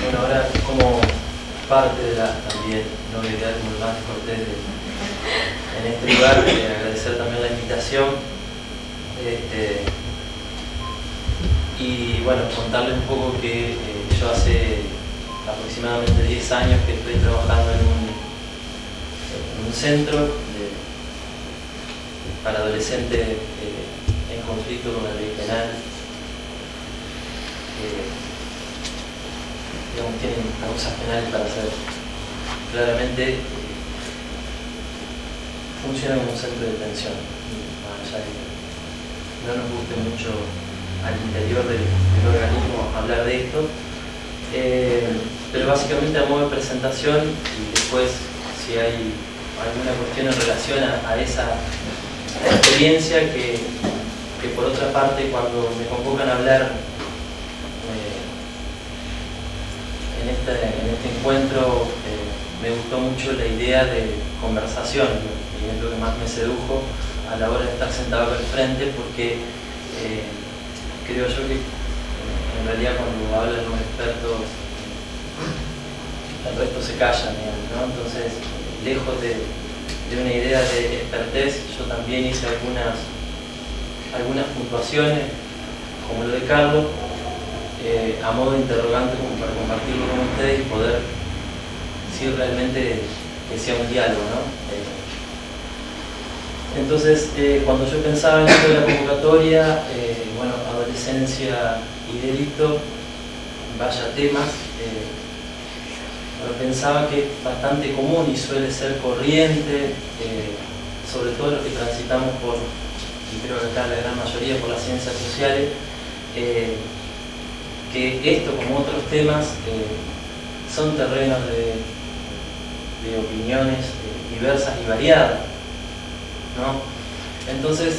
Bueno, ahora como parte de la también, no voy a quedar como el más cortés en este lugar, agradecer también la invitación. Y bueno, contarles un poco que yo hace aproximadamente 10 años que estoy trabajando en un centro para adolescentes en conflicto con la ley penal. Digamos, tienen causas penales para hacer. Claramente funciona como un centro de detención, más allá de que no nos guste mucho al interior del organismo hablar de esto, pero básicamente a modo de presentación, y después si hay alguna cuestión en relación a esa experiencia que por otra parte cuando me convocan a hablar en este encuentro me gustó mucho la idea de conversación, y es lo que más me sedujo a la hora de estar sentado al frente, porque creo yo que en realidad cuando hablan los expertos el resto se callan, ¿no? Entonces, lejos de una idea de expertez, yo también hice algunas puntuaciones, como lo de Carlos, a modo de interrogante, como para compartirlo con ustedes y poder decir realmente que sea un diálogo, ¿no? Entonces, cuando yo pensaba en esto de la convocatoria, bueno, adolescencia y delito, vaya temas, pero pensaba que es bastante común y suele ser corriente, sobre todo los que transitamos por, y creo que acá la gran mayoría por las ciencias sociales, que esto, como otros temas, son terrenos de opiniones diversas y variadas, ¿no? Entonces,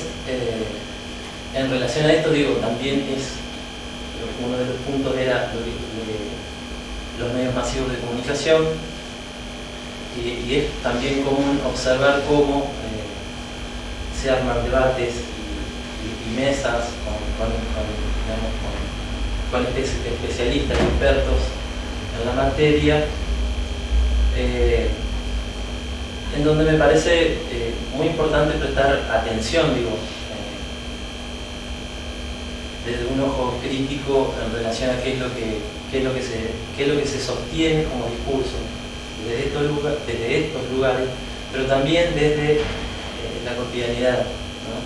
en relación a esto, digo, también uno de los puntos era los medios masivos de comunicación, y es también común observar cómo se arman debates y mesas con especialistas y expertos en la materia, en donde me parece muy importante prestar atención, digo, desde un ojo crítico en relación a qué es lo que se sostiene como discurso desde estos lugares, pero también desde la cotidianidad, ¿no?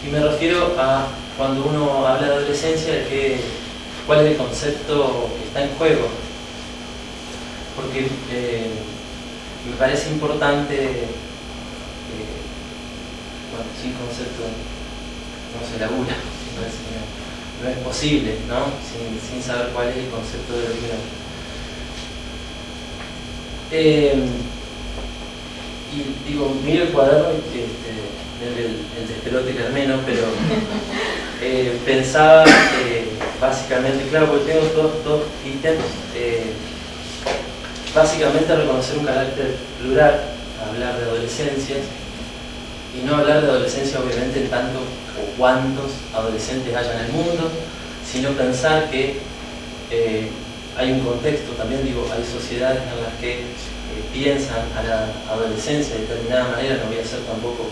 Y me refiero a cuando uno habla de adolescencia, cuál es el concepto que está en juego, porque me parece importante, bueno, sin concepto no se labura, no es posible, ¿no? Sin saber cuál es el concepto de lo que y digo, miro el cuaderno el despelote carmeno, pero pensaba básicamente, claro, porque tengo dos ítems, básicamente reconocer un carácter plural, hablar de adolescencias, y no hablar de adolescencia obviamente en tanto o cuantos adolescentes haya en el mundo, sino pensar que hay un contexto, también digo, hay sociedades en las que piensan a la adolescencia de determinada manera. No voy a hacer tampoco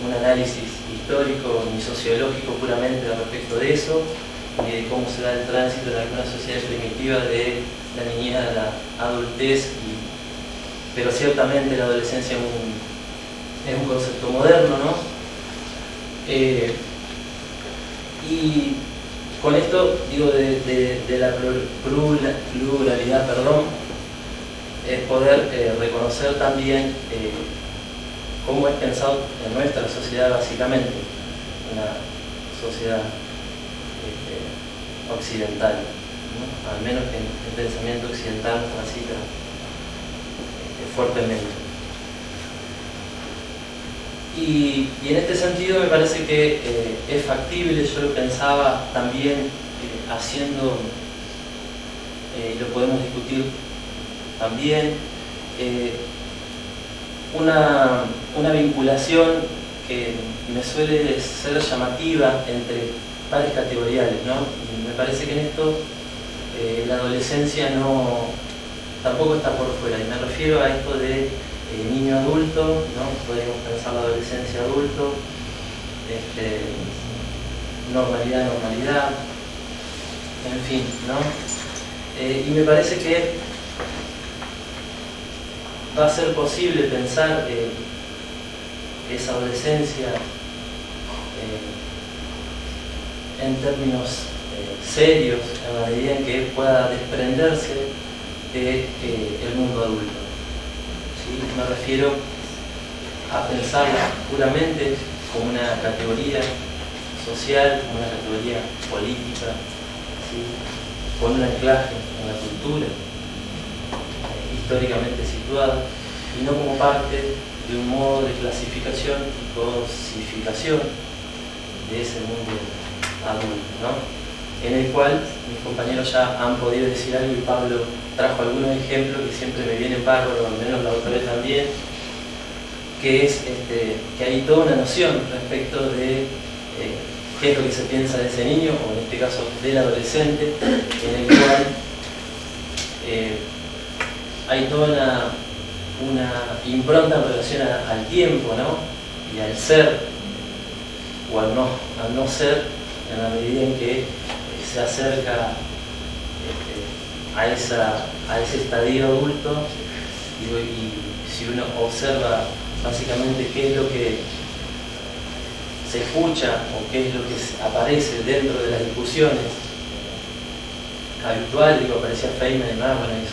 un análisis histórico ni sociológico puramente respecto de eso, ni de cómo se da el tránsito en alguna sociedad primitiva de la niñez a la adultez, pero ciertamente la adolescencia es un concepto moderno, ¿no? Y con esto, digo, de la pluralidad, es poder reconocer también cómo es pensado en nuestra sociedad, básicamente, una sociedad occidental, ¿no? Al menos que el pensamiento occidental transita fuertemente. Y en este sentido me parece que es factible, yo lo pensaba también haciendo, y lo podemos discutir también, una vinculación que me suele ser llamativa entre pares categoriales, ¿no? Y me parece que en esto la adolescencia tampoco está por fuera, y me refiero a esto de niño adulto, ¿no? Podríamos pensar la adolescencia adulto, normalidad, en fin, ¿no? Y me parece que va a ser posible pensar esa adolescencia en términos serios, en la medida en que pueda desprenderse del mundo adulto. ¿Sí? Me refiero a pensarla puramente como una categoría social, como una categoría política, ¿sí? Con un anclaje en la cultura, históricamente situada, y no como parte de un modo de clasificación y cosificación de ese mundo adulto, ¿no? En el cual mis compañeros ya han podido decir algo, y Pablo trajo algunos ejemplos que siempre me vienen bárbaros, al menos la otra vez también, que es que hay toda una noción respecto de qué es lo que se piensa de ese niño, o en este caso del adolescente, en el cual hay toda una impronta en relación al tiempo, ¿no? Y al ser, o al no ser, en la medida en que se acerca a ese estadio adulto, y si uno observa básicamente qué es lo que se escucha o qué es lo que aparece dentro de las discusiones habituales, aparecía Feynman y más, bueno, es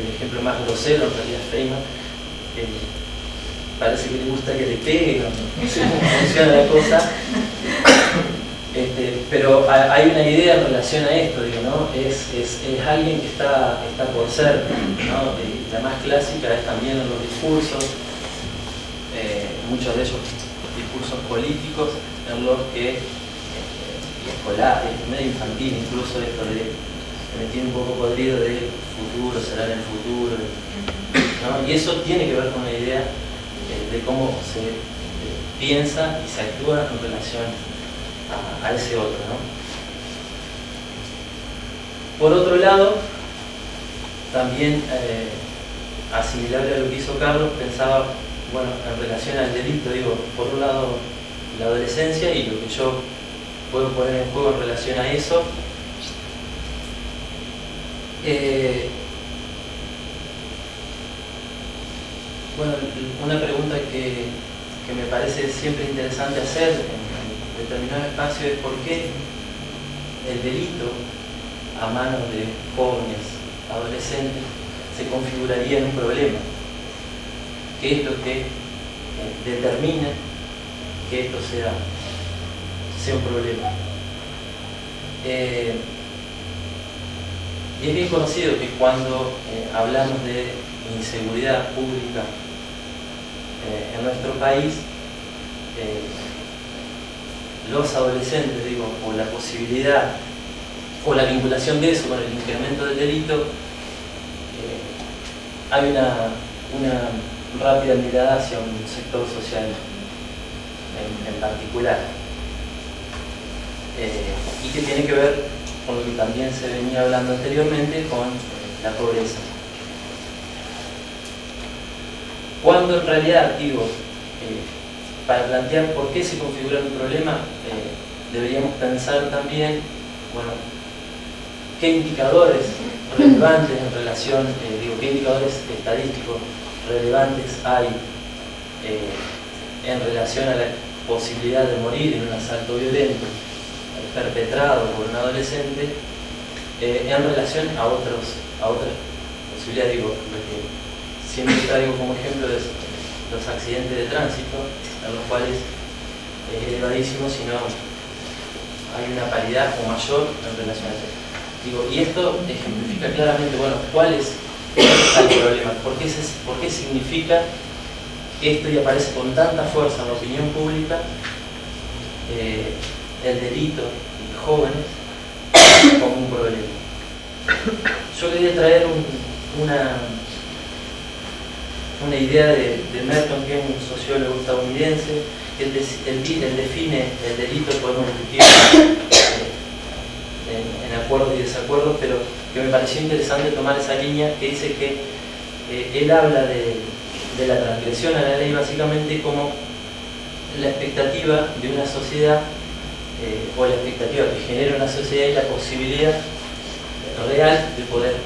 el ejemplo más grosero en realidad Feynman, parece que le gusta que le peguen, no sé cómo funciona la cosa, pero hay una idea en relación a esto, digo, ¿no? Es alguien que está por ser, ¿no? La más clásica es también en los discursos, muchos de ellos discursos políticos, en los que, y escolares, medio infantil incluso, esto de que me tiene un poco podrido de futuro, será en el futuro, ¿no? Y eso tiene que ver con la idea de cómo se piensa y se actúa en relación a ese otro, ¿no? Por otro lado, también asimilable a lo que hizo Carlos, pensaba, bueno, en relación al delito, digo, por un lado la adolescencia y lo que yo puedo poner en juego en relación a eso. Bueno, una pregunta que me parece siempre interesante hacer en determinado espacio es por qué el delito a manos de jóvenes, adolescentes, se configuraría en un problema. ¿Qué es lo que determina que esto sea un problema? Y es bien conocido que cuando hablamos de inseguridad pública en nuestro país, los adolescentes, digo, o la posibilidad o la vinculación de eso con el incremento del delito, hay una rápida mirada hacia un sector social en particular, y que tiene que ver con lo que también se venía hablando anteriormente, con la pobreza. Cuando en realidad, digo, para plantear por qué se configura un problema, deberíamos pensar también, bueno, qué indicadores relevantes en relación, qué indicadores estadísticos relevantes hay en relación a la posibilidad de morir en un asalto violento perpetrado por un adolescente, en relación a otras posibilidades. Digo, lo que siempre traigo como ejemplo es los accidentes de tránsito, en los cuales es elevadísimo, si no hay una paridad o mayor en relación a eso. Digo, y esto ejemplifica claramente, bueno, cuál es el problema, por qué significa esto y aparece con tanta fuerza en la opinión pública el delito de jóvenes como un problema. Yo quería traer una idea de Merton, que es un sociólogo estadounidense. Él define el delito por un objetivo en acuerdos y desacuerdos, pero que me pareció interesante tomar esa línea que dice que él habla de la transgresión a la ley básicamente como la expectativa de una sociedad o la expectativa que genera una sociedad y la posibilidad real de poder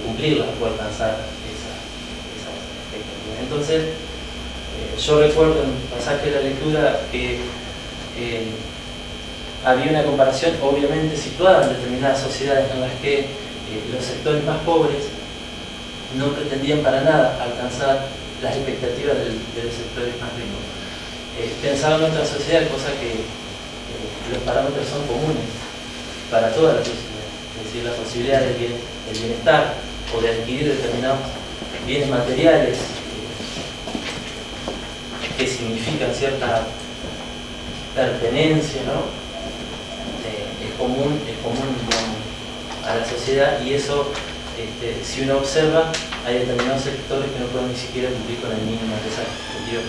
cumplirla, de poder alcanzar esa expectativa. Entonces, yo recuerdo en un pasaje de la lectura que había una comparación obviamente situada en determinadas sociedades en las que los sectores más pobres no pretendían para nada alcanzar las expectativas de los sectores más ricos. Pensaba en nuestra sociedad, cosa que los parámetros son comunes para toda la sociedad, es decir, la posibilidad del bienestar o de adquirir determinados bienes materiales que significan cierta pertenencia, ¿no? Es común a la sociedad, y eso, si uno observa, hay determinados sectores que no pueden ni siquiera cumplir con el mínimo de esas expectativas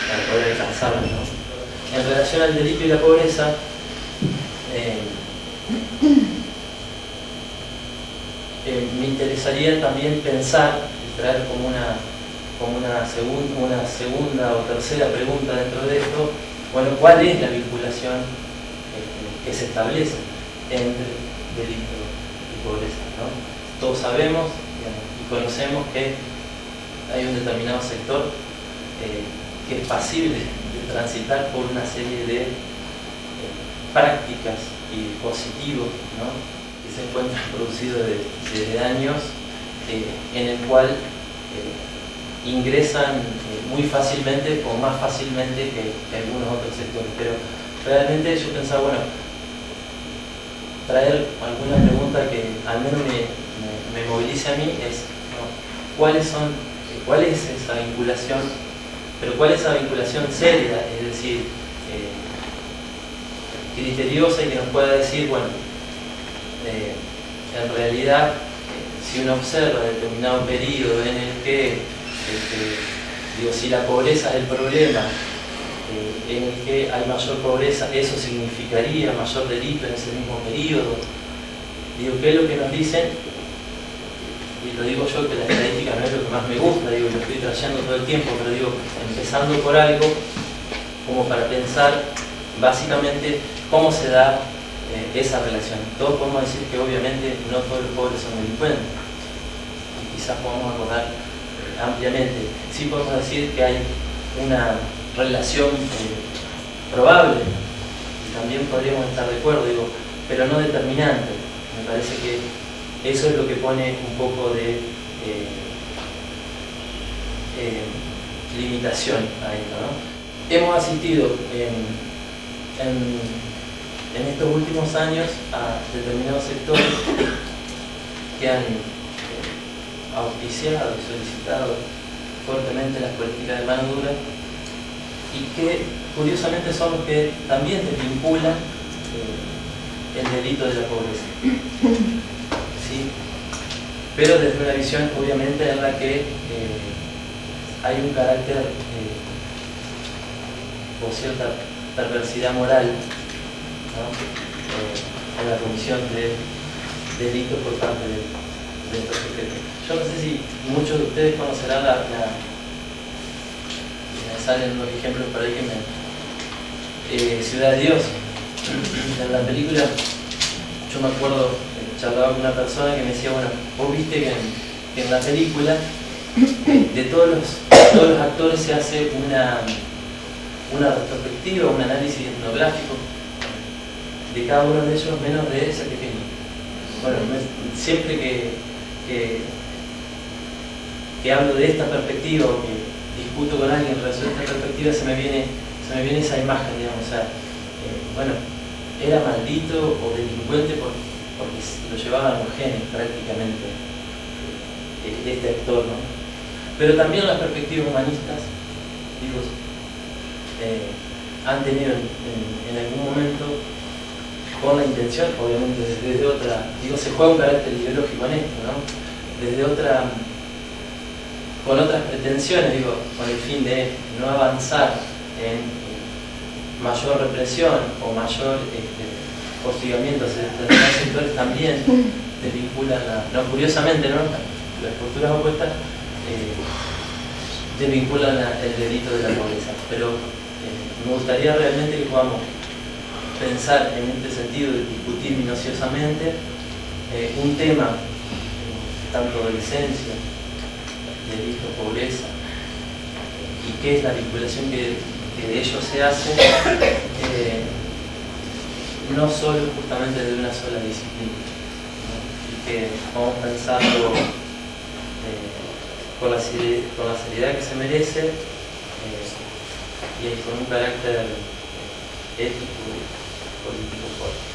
para poder alcanzarlas, ¿no? En relación al delito y la pobreza, me interesaría también pensar, traer como una segunda o tercera pregunta dentro de esto. Bueno, ¿cuál es la vinculación que se establece entre delito y pobreza, ¿no? Todos sabemos, digamos, y conocemos que hay un determinado sector que es pasible de transitar por una serie de prácticas y dispositivos, ¿no?, que se encuentran producidos desde años, en el cual ingresan muy fácilmente o más fácilmente que algunos otros sectores. Pero realmente yo pensaba, bueno, traer alguna pregunta que al menos me movilice a mí es, ¿no?, ¿cuál es esa vinculación? Pero ¿cuál es esa vinculación seria? Es decir, criteriosa, y que nos pueda decir, bueno, en realidad, si uno observa determinado periodo en el que, si la pobreza es el problema, en el que hay mayor pobreza, eso significaría mayor delito en ese mismo periodo. ¿Qué es lo que nos dicen? Y lo digo yo, que la estadística no es lo que más me gusta, lo estoy trayendo todo el tiempo, pero empezando por algo, como para pensar básicamente cómo se da esa relación. Todos podemos decir que obviamente no todos los pobres son delincuentes, y quizás podamos acordar ampliamente. Sí podemos decir que hay una relación probable, y también podríamos estar de acuerdo, pero no determinante. Me parece que eso es lo que pone un poco de limitación a esto, ¿no? Hemos asistido en estos últimos años a determinados sectores que han auspiciado y solicitado fuertemente las políticas de mano dura, y que curiosamente son los que también desvinculan el delito de la pobreza, ¿sí? Pero desde una visión obviamente en la que hay un carácter o cierta perversidad moral, ¿no?, en la comisión de delitos por parte de estos sujetos. Yo no sé si muchos de ustedes conocerán me salen unos ejemplos por ahí que Ciudad de Dios. En la película, yo me acuerdo, charlaba con una persona que me decía, bueno, vos viste que en la película de todos los actores se hace una retrospectiva, un análisis etnográfico de cada uno de ellos, menos de ese pequeño. Bueno, siempre que hablo de esta perspectiva, o que discuto con alguien en relación a esta perspectiva, se me viene esa imagen, digamos. O sea, bueno, era maldito o delincuente porque lo llevaban los genes prácticamente, este actor, ¿no? Pero también las perspectivas humanistas, han tenido en algún momento, con la intención, obviamente desde otra, se juega un carácter ideológico en esto, ¿no?, desde otra con otras pretensiones, digo, con el fin de no avanzar en mayor represión o mayor hostigamiento hacia determinados sectores, también desvinculan no, curiosamente, ¿no? Las posturas opuestas desvinculan el delito de la pobreza. Pero me gustaría realmente que podamos pensar en este sentido de discutir minuciosamente un tema, tanto de licencia, delito, pobreza, y qué es la vinculación que de ellos se hace, no solo justamente de una sola disciplina, ¿no? Y que vamos pensando con la seriedad que se merece y con un carácter ético y político fuerte.